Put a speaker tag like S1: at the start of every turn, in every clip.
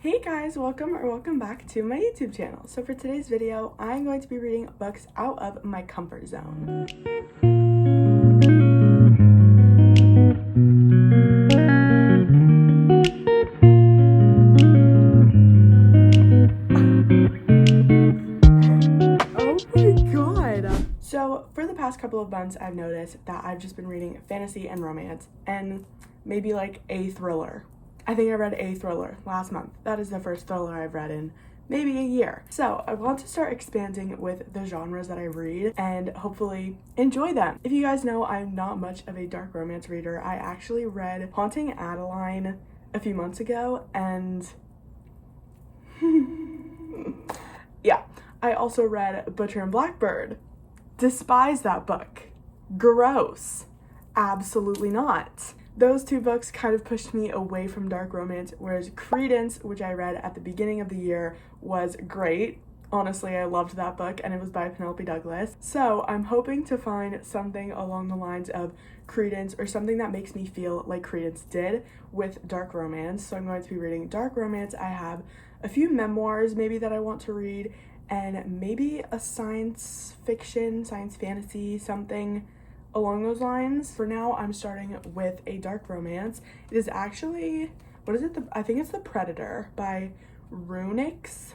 S1: Hey guys, welcome back to my YouTube channel. So for today's video, I'm going to be reading books out of my comfort zone. Oh my god! So for the past couple of months, I've noticed that I've just been reading fantasy and romance and maybe like a thriller. I think I read a thriller last month. That is the first thriller I've read in maybe a year. So I want to start expanding with the genres that I read and hopefully enjoy them. If you guys know, I'm not much of a dark romance reader. I actually read Haunting Adeline a few months ago and yeah. I also read Butcher and Blackbird. Despise that book. Gross. Absolutely not. Those two books kind of pushed me away from dark romance, whereas Credence, which I read at the beginning of the year, was great. Honestly, I loved that book, and it was by Penelope Douglas. So I'm hoping to find something along the lines of Credence or something that makes me feel like Credence did with dark romance. So I'm going to be reading dark romance. I have a few memoirs maybe that I want to read, and maybe a science fiction, science fantasy, something along those lines. For now, I'm starting with a dark romance. It is actually, I think it's The Predator by Runix.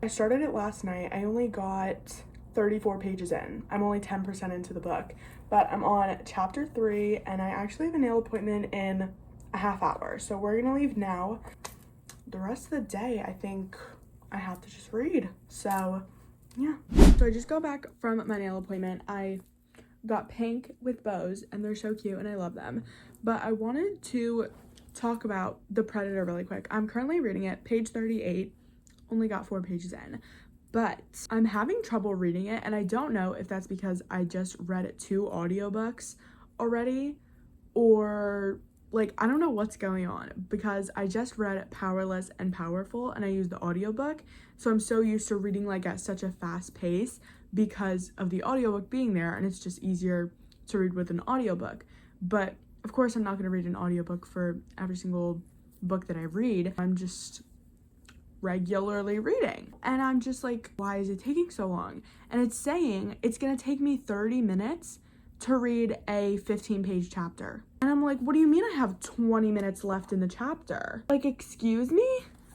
S1: I started it last night. I only got 34 pages in. I'm only 10% into the book, but I'm on chapter 3 and I actually have a nail appointment in a half hour. So we're gonna leave now. The rest of the day, I think I have to just read. So yeah. So I just got back from my nail appointment. I got pink with bows and they're so cute and I love them. But I wanted to talk about The Predator really quick. I'm currently reading it, page 38, only got 4 pages in. But I'm having trouble reading it and I don't know if that's because I just read 2 audiobooks already or like I don't know what's going on because I just read Powerless and Powerful and I used the audiobook. So I'm so used to reading like at such a fast pace because of the audiobook being there and it's just easier to read with an audiobook. But of course I'm not going to read an audiobook for every single book that I read. I'm just regularly reading and I'm just like, why is it taking so long? And it's saying it's going to take me 30 minutes to read a 15-page chapter. And I'm like, what do you mean I have 20 minutes left in the chapter? Like, excuse me?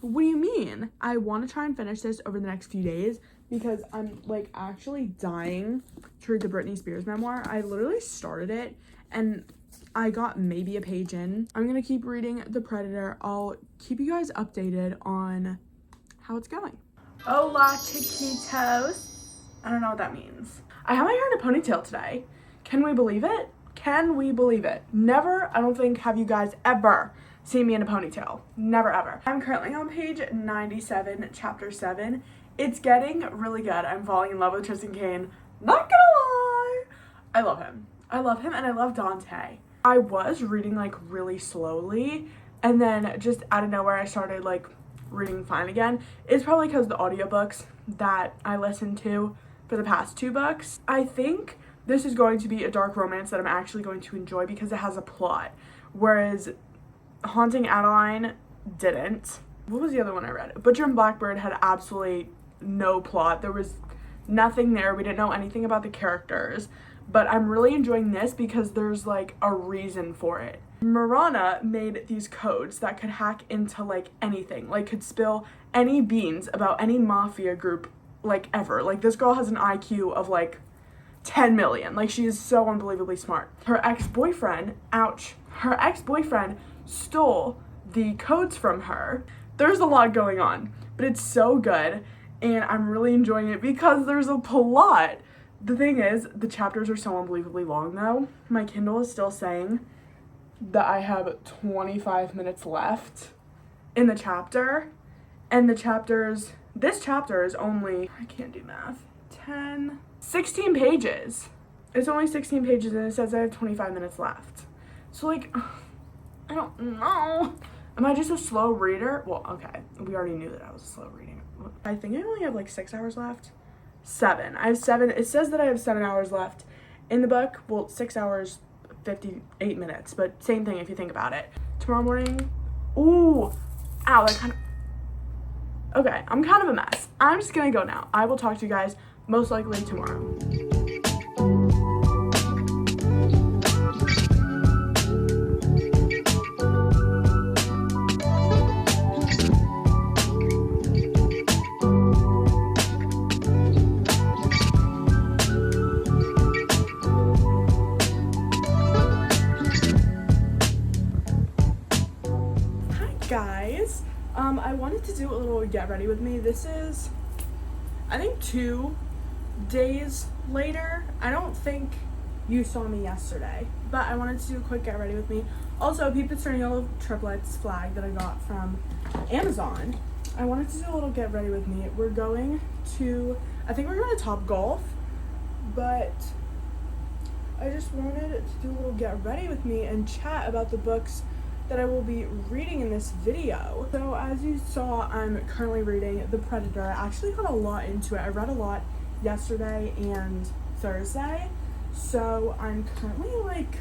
S1: What do you mean? I want to try and finish this over the next few days because I'm like actually dying to read the Britney Spears memoir. I literally started it and I got maybe a page in. I'm gonna keep reading The Predator. I'll keep you guys updated on how it's going. Hola, chiquitos. I don't know what that means. I have my hair in a ponytail today. Can we believe it? Can we believe it? Never, I don't think, have you guys ever seen me in a ponytail. Never ever. I'm currently on page 97, chapter 7. It's getting really good. I'm falling in love with Tristan Kane. Not gonna lie. I love him. I love him and I love Dante. I was reading like really slowly and then just out of nowhere I started like reading fine again. It's probably because the audiobooks that I listened to for the past 2 books. I think this is going to be a dark romance that I'm actually going to enjoy because it has a plot. Whereas Haunting Adeline didn't. What was the other one I read? Butcher and Blackbird had absolutely no plot. There was nothing there. We didn't know anything about the characters. But I'm really enjoying this because there's like a reason for it. Marana made these codes that could hack into like anything. Like could spill any beans about any mafia group like ever. Like this girl has an IQ of like 10 million. Like she is so unbelievably smart. Her ex-boyfriend stole the codes from her. There's a lot going on, but it's so good and I'm really enjoying it because there's a plot. The thing is, the chapters are so unbelievably long though. My Kindle is still saying that I have 25 minutes left in the chapter and this chapter is only, I can't do math, 16 pages. It's only 16 pages and it says I have 25 minutes left. So like, I don't know. Am I just a slow reader? Well, okay, we already knew that I was a slow reader. I think I only have like 6 hours left. 7. I have 7. It says that I have 7 hours left in the book. Well, 6 hours, 58 minutes, but same thing if you think about it. Tomorrow morning, ooh, ow, that kind of, Okay, I'm kind of a mess. I'm just gonna go now. I will talk to you guys most likely tomorrow. Guys, I wanted to do a little get ready with me. This is, I think, 2 days later. I don't think you saw me yesterday, but I wanted to do a quick get ready with me. Also, Peep Eternal Yellow Triplets flag that I got from Amazon. I wanted to do a little get ready with me. We're going to, I think we're going to Topgolf, but I just wanted to do a little get ready with me and chat about the books that I will be reading in this video. So as you saw, I'm currently reading The Predator. I actually got a lot into it. I read a lot yesterday and Thursday. So I'm currently like,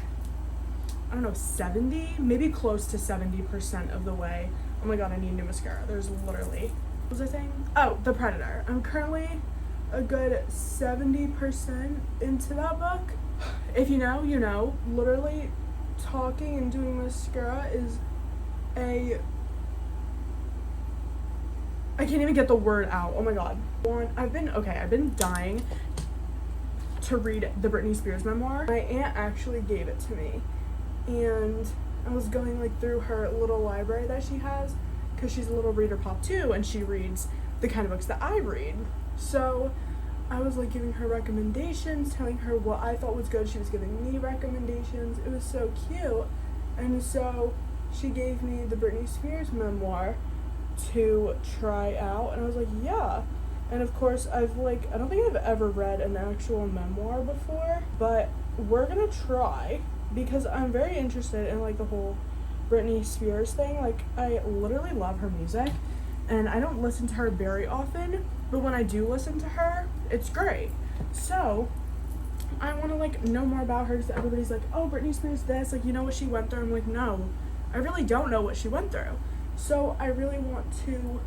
S1: I don't know, 70, maybe close to 70% of the way. Oh my god, I need new mascara. There's literally, what was I saying? Oh, The Predator. I'm currently a good 70% into that book. If you know, you know. Literally, talking and doing mascara is I can't even get the word out. Oh my god. I've been dying to read the Britney Spears memoir. My aunt actually gave it to me, and I was going like through her little library that she has, because she's a little reader pop too, and she reads the kind of books that I read. So I was like giving her recommendations, telling her what I thought was good. She was giving me recommendations. It was so cute. And so she gave me the Britney Spears memoir to try out, and I was like, yeah. And of course, I don't think I've ever read an actual memoir before, but we're gonna try, because I'm very interested in like the whole Britney Spears thing. Like, I literally love her music, and I don't listen to her very often, but when I do listen to her, it's great. So I want to like know more about her, because everybody's like, oh, Britney Spears this, like, you know what she went through? I'm like, no, I really don't know what she went through. So I really want to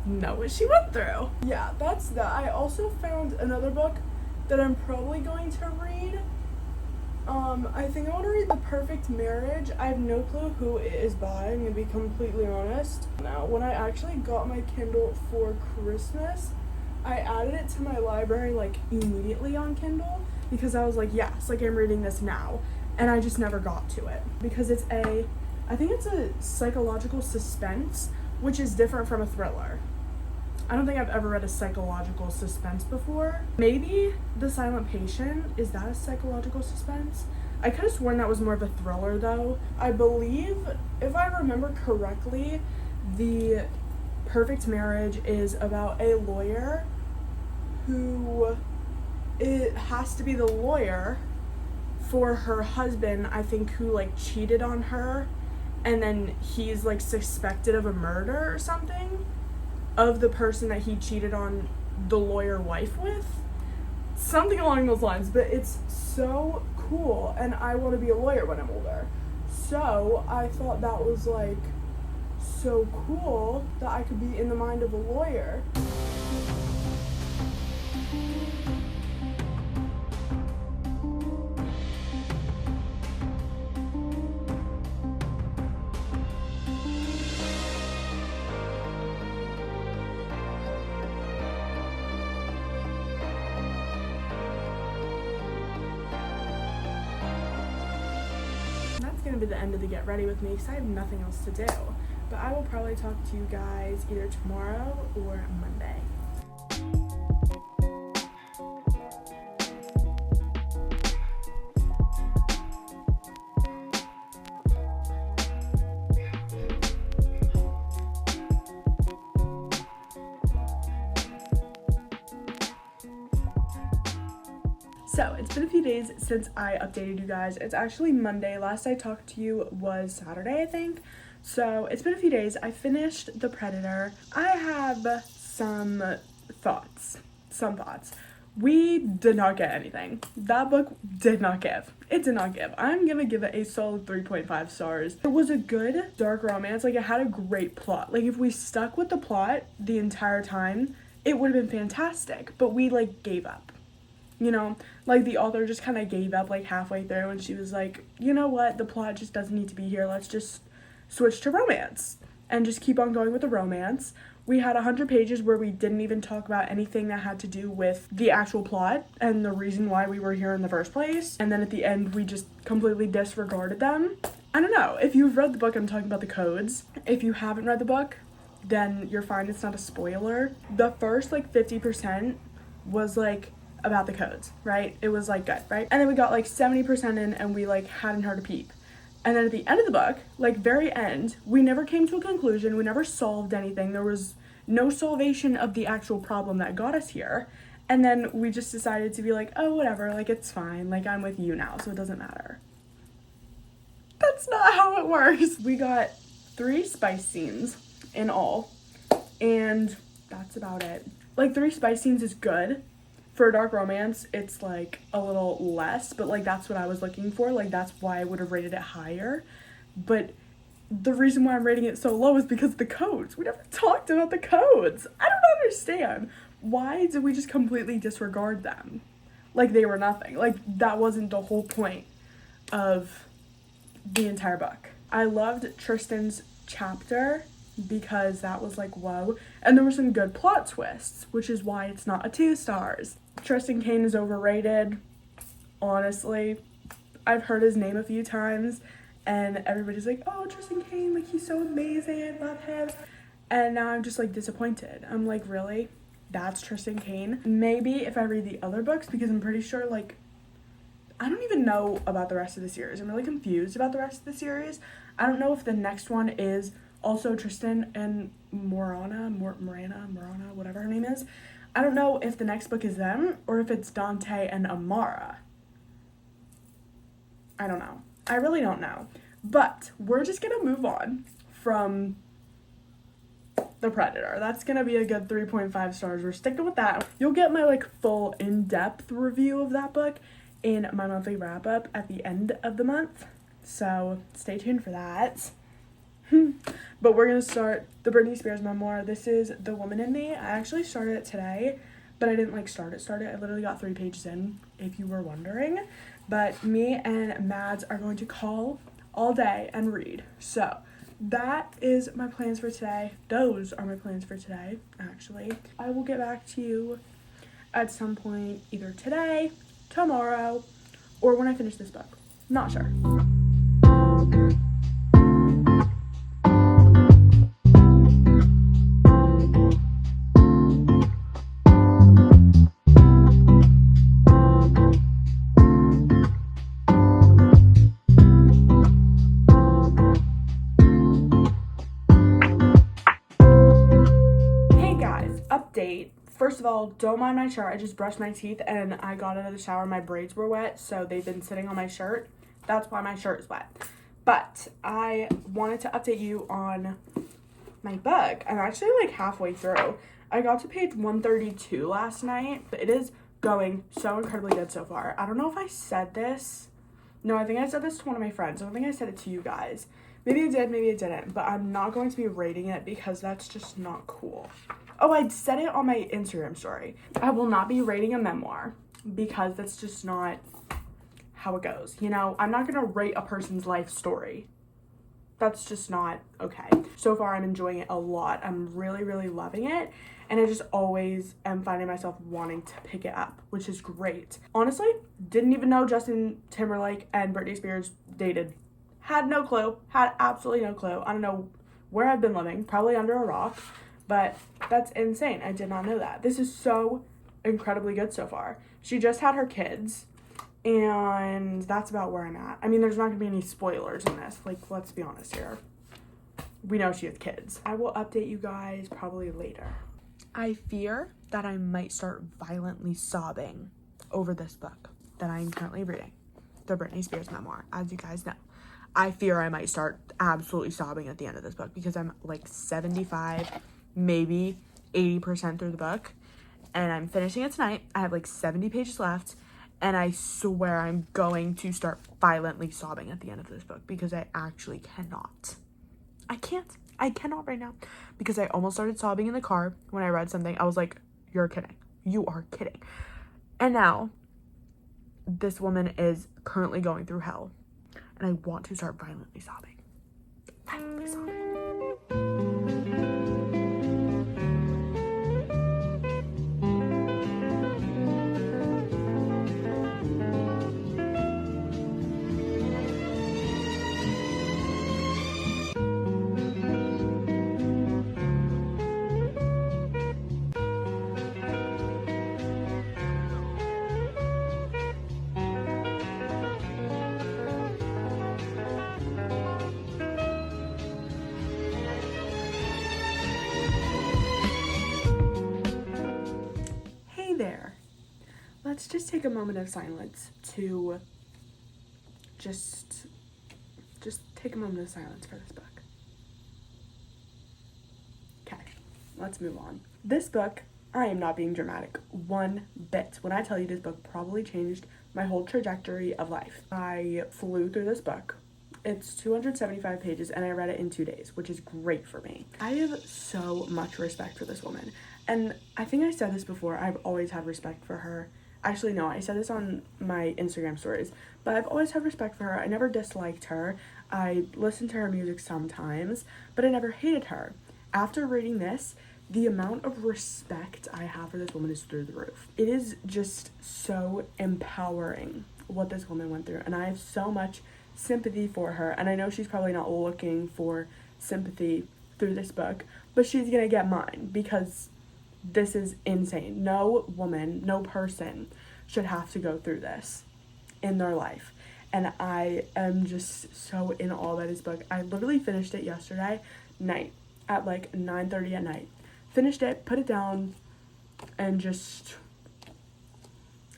S1: know what she went through. Yeah, that's that. I also found another book that I'm probably going to read. I think I want to read The Perfect Marriage. I have no clue who it is by, I'm going to be completely honest. Now, when I actually got my Kindle for Christmas, I added it to my library like immediately on Kindle, because I was like, yes, like I'm reading this now, and I just never got to it, because I think it's a psychological suspense, which is different from a thriller. I don't think I've ever read a psychological suspense before. Maybe The Silent Patient, is that a psychological suspense? I could have sworn that was more of a thriller though. I believe, if I remember correctly, The Perfect Marriage is about a lawyer who, it has to be the lawyer for her husband, I think, who like cheated on her, and then he's like suspected of a murder or something of the person that he cheated on the lawyer wife with, something along those lines. But it's so cool, and I want to be a lawyer when I'm older, so I thought that was like so cool that I could be in the mind of a lawyer. Gonna be the end of the get ready with me, because I have nothing else to do, but I will probably talk to you guys either tomorrow or Monday. So, it's been a few days since I updated you guys. It's actually Monday. Last I talked to you was Saturday, I think. So, it's been a few days. I finished The Predator. I have some thoughts. We did not get anything. That book did not give. It did not give. I'm gonna give it a solid 3.5 stars. It was a good dark romance. Like, it had a great plot. Like, if we stuck with the plot the entire time, it would have been fantastic. But we, like, gave up. You know? Like, the author just kind of gave up, like, halfway through, and she was like, you know what? The plot just doesn't need to be here. Let's just switch to romance. And just keep on going with the romance. We had 100 pages where we didn't even talk about anything that had to do with the actual plot and the reason why we were here in the first place. And then at the end, we just completely disregarded them. I don't know. If you've read the book, I'm talking about the codes. If you haven't read the book, then you're fine. It's not a spoiler. The first, like, 50% was, like, about the codes, right? It was, like, good, right? And then we got, like, 70% in and we, like, hadn't heard a peep. And then at the end of the book, like, very end, we never came to a conclusion. We never solved anything. There was no salvation of the actual problem that got us here. And then we just decided to be like, oh, whatever, like, it's fine. Like, I'm with you now, so it doesn't matter. That's not how it works. We got 3 spice scenes in all, and that's about it. Like, 3 spice scenes is good. For a dark romance, it's, like, a little less, but, like, that's what I was looking for. Like, that's why I would have rated it higher. But the reason why I'm rating it so low is because of the codes. We never talked about the codes. I don't understand. Why did we just completely disregard them? Like, they were nothing. Like, that wasn't the whole point of the entire book. I loved Tristan's chapter because that was like, whoa. And there were some good plot twists, which is why it's not a 2 stars. Tristan Kane is overrated. Honestly, I've heard his name a few times and everybody's like, oh, Tristan Kane, like, he's so amazing, I love him. And now I'm just, like, disappointed. I'm like, really? That's Tristan Kane? Maybe if I read the other books, because I'm pretty sure, like, I don't even know about the rest of the series. I'm really confused about the rest of the series. I don't know if the next one is also Tristan and Morana, whatever her name is. I don't know if the next book is them or if it's Dante and Amara. I don't know. I really don't know. But we're just gonna move on from The Predator. That's gonna be a good 3.5 stars. We're sticking with that. You'll get my, like, full in-depth review of that book in my monthly wrap-up at the end of the month. So stay tuned for that. But we're gonna start the Britney Spears memoir. This is The Woman in Me. I actually started it today, but I didn't, like, start it. I literally got 3 pages in, if you were wondering. But me and Mads are going to call all day and read. So that is my plans for today. Those are my plans for today, actually. I will get back to you at some point either today, tomorrow, or when I finish this book. Not sure. First of all, don't mind my shirt. I just brushed my teeth and I got out of the shower. My braids were wet, so they've been sitting on my shirt. That's why my shirt is wet. But I wanted to update you on my book. I'm actually, like, halfway through. I got to page 132 last night. It is going so incredibly good so far. I don't know if I said this. No, I think I said this to one of my friends. I don't think I said it to you guys. Maybe I did, maybe I didn't. But I'm not going to be rating it because that's just not cool. Oh, I said it on my Instagram story. I will not be rating a memoir because that's just not how it goes. You know, I'm not going to rate a person's life story. That's just not okay. So far, I'm enjoying it a lot. I'm really, really loving it. And I just always am finding myself wanting to pick it up, which is great. Honestly, didn't even know Justin Timberlake and Britney Spears dated. Had no clue. Had absolutely no clue. I don't know where I've been living. Probably under a rock. But that's insane. I did not know that. This is so incredibly good so far. She just had her kids, and that's about where I'm at. I mean, there's not going to be any spoilers in this. Like, let's be honest here. We know she has kids. I will update you guys probably later. I fear that I might start violently sobbing over this book that I'm currently reading, the Britney Spears memoir, as you guys know. I fear I might start absolutely sobbing at the end of this book because I'm, like, 75, maybe 80% through the book, and I'm finishing it tonight. I have like 70 pages left, and I swear I'm going to start violently sobbing at the end of this book because I actually cannot. I cannot right now because I almost started sobbing in the car when I read something. I was like, you're kidding. You are kidding. And now this woman is currently going through hell, and I want to start violently sobbing. Violently sobbing. There, let's just take a moment of silence to just take a moment of silence for this book. Okay, let's move on. This book, I am not being dramatic one bit when I tell you this book probably changed my whole trajectory of life. I flew through this book. It's 275 pages and I read it in 2 days, which is great for me. I have so much respect for this woman. And I think I said this before, I've always had respect for her. Actually, no, I said this on my Instagram stories, but I've always had respect for her. I never disliked her. I listened to her music sometimes, but I never hated her. After reading this, the amount of respect I have for this woman is through the roof. It is just so empowering what this woman went through, and I have so much sympathy for her, and I know she's probably not looking for sympathy through this book, but she's gonna get mine because this is insane. No woman, no person should have to go through this in their life, and I am just so in awe by this book. I literally finished it yesterday night at like 9:30 at night. Finished it, put it down, and just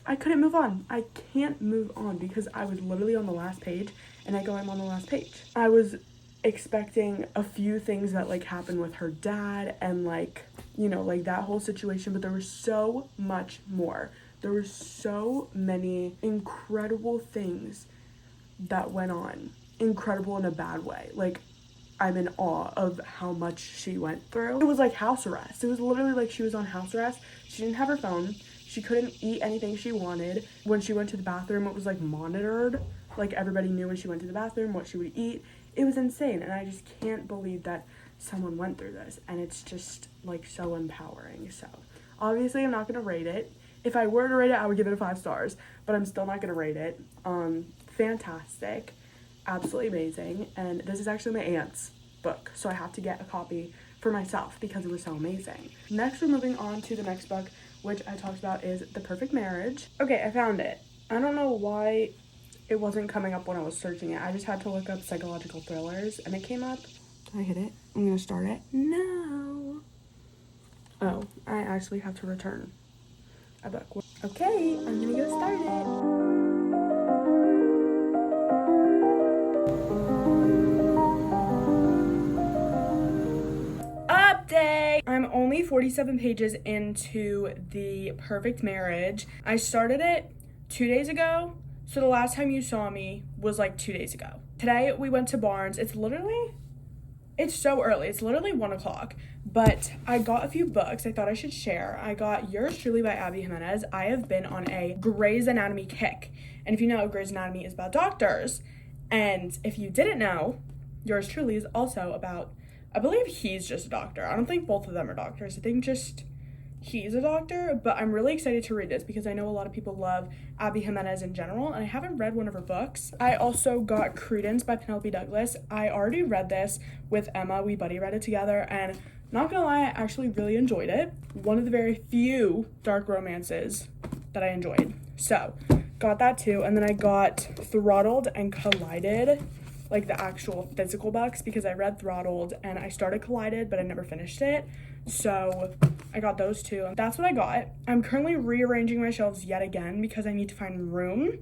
S1: I couldn't move on. I can't move on because I was literally on the last page, and I go, I'm on the last page. I was expecting a few things that like happened with her dad and like, you know, like that whole situation, but there was so much more. There were so many incredible things that went on. Incredible in a bad way. Like, I'm in awe of how much she went through. It was like house arrest. It was literally like she was on house arrest. She didn't have her phone. She couldn't eat anything she wanted. When she went to the bathroom, it was like monitored. Like everybody knew when she went to the bathroom what she would eat. It was insane, and I just can't believe that someone went through this, and it's just like so empowering. So obviously I'm not gonna rate it. If I were to rate it, I would give it a 5 stars, but I'm still not gonna rate it. Fantastic, absolutely amazing, and this is actually my aunt's book, so I have to get a copy for myself because it was so amazing. Next, we're moving on to the next book, which I talked about is The Perfect Marriage. Okay, I found it. I don't know why it wasn't coming up when I was searching it. I just had to look up psychological thrillers, and it came up. Did I hit it? I'm gonna start it. No. Oh, I actually have to return a book. Okay, I'm gonna go start it. I'm only 47 pages into The Perfect Marriage. I started it 2 days ago, so the last time you saw me was like 2 days ago. Today we went to Barnes. It's so early. It's literally 1 o'clock, but I got a few books I thought I should share. I got Yours Truly by Abby Jimenez. I have been on a Grey's Anatomy kick, and if you know, Grey's Anatomy is about doctors, and if you didn't know, Yours Truly is also about, I believe he's just a doctor. I don't think both of them are doctors. I think just he's a doctor, but I'm really excited to read this because I know a lot of people love Abby Jimenez in general, and I haven't read one of her books. I also got Credence by Penelope Douglas. I already read this with Emma. We buddy read it together, and not gonna lie, I actually really enjoyed it. One of the very few dark romances that I enjoyed. So, got that too, and then I got Throttled and Collided, like the actual physical books, because I read Throttled and I started Collided, but I never finished it. So I got those two. That's what I got. I'm currently rearranging my shelves yet again because I need to find room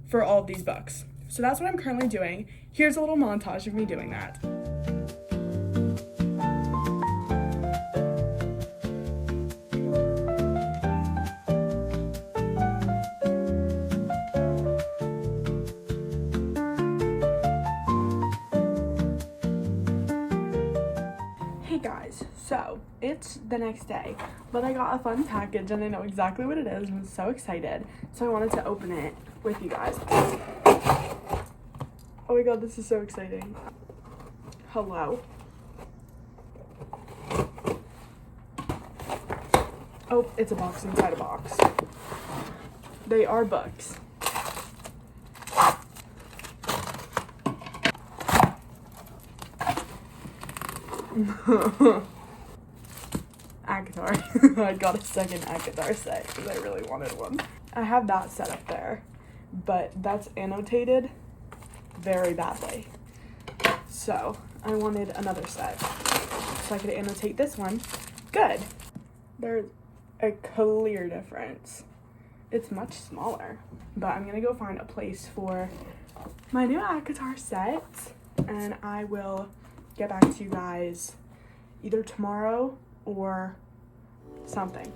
S1: for all of these books. So that's what I'm currently doing. Here's a little montage of me doing that. So, it's the next day, but I got a fun package and I know exactly what it is. I'm so excited. So I wanted to open it with you guys. Oh my god, this is so exciting. Hello. Oh, it's a box inside a box. They are books. ACOTAR. I got a second ACOTAR set because I really wanted one. I have that set up there, but that's annotated very badly. So I wanted another set so I could annotate this one. Good. There's a clear difference. It's much smaller, but I'm gonna go find a place for my new ACOTAR set and I will get back to you guys either tomorrow or something.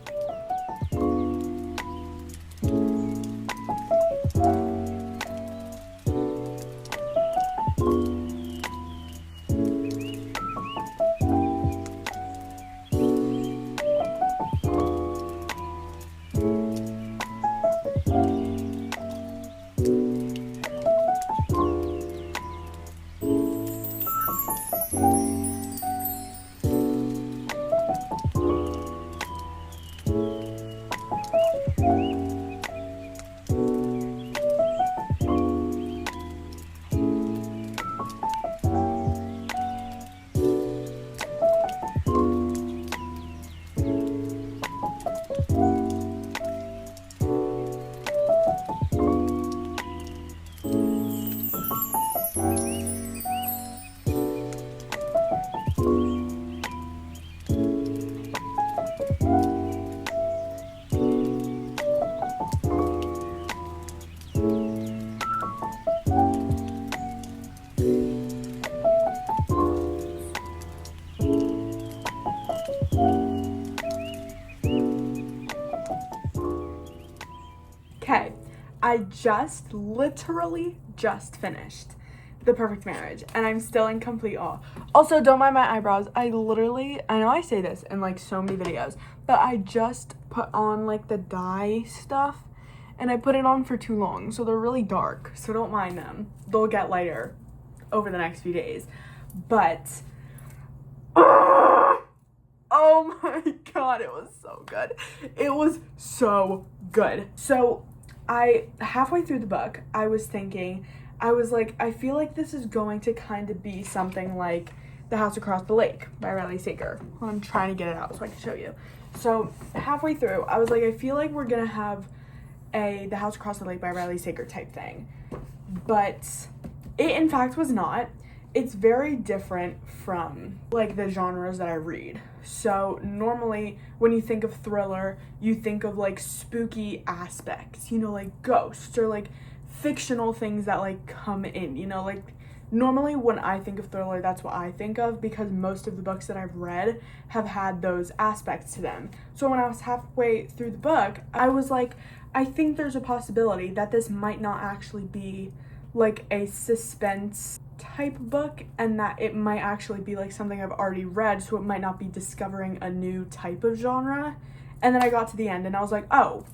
S1: Okay, I literally just finished The Perfect Marriage and I'm still in complete awe. Also, don't mind my eyebrows. I know I say this in like so many videos, but I just put on like the dye stuff and I put it on for too long. So they're really dark, so don't mind them. They'll get lighter over the next few days. But, oh my god, it was so good. It was so good. So halfway through the book, I was like, I feel like this is going to kind of be something like The House Across the Lake by Riley Sager. Well, I'm trying to get it out so I can show you. So halfway through, I was like, I feel like we're gonna have The House Across the Lake by Riley Sager type thing. But it in fact was not. It's very different from like the genres that I read. So normally when you think of thriller, you think of like spooky aspects, you know, like ghosts or like fictional things that like come in, you know, like normally when I think of thriller, that's what I think of because most of the books that I've read have had those aspects to them. So when I was halfway through the book, I was like, I think there's a possibility that this might not actually be like a suspense type book and that it might actually be like something I've already read, so it might not be discovering a new type of genre. And then I got to the end and I was like, oh,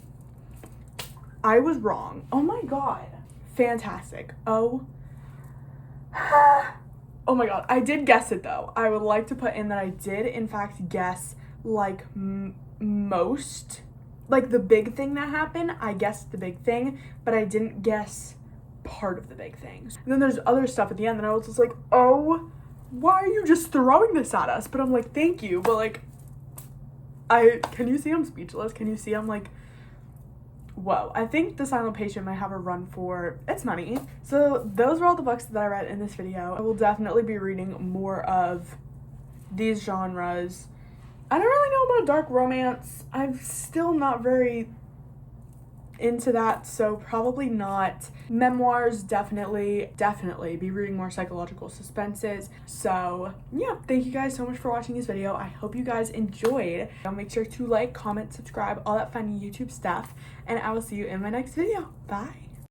S1: I was wrong. Oh my god. Fantastic. Oh my god. I did guess it though. I would like to put in that I did in fact guess like most, like the big thing that happened. I guessed the big thing, but I didn't guess part of the big things. And then there's other stuff at the end that I was just like, oh, why are you just throwing this at us? But I'm like, thank you, but like, can you see I'm speechless? Can you see I'm like, whoa. I think The Silent Patient might have a run for its money. So those were all the books that I read in this video. I will definitely be reading more of these genres. I don't really know about dark romance. I'm still not very into that, so probably not. Memoirs, definitely be reading more psychological suspenses. So yeah, thank you guys so much for watching this video. I hope you guys enjoyed. Make sure to like, comment, subscribe, all that fun YouTube stuff, and I will see you in my next video. Bye.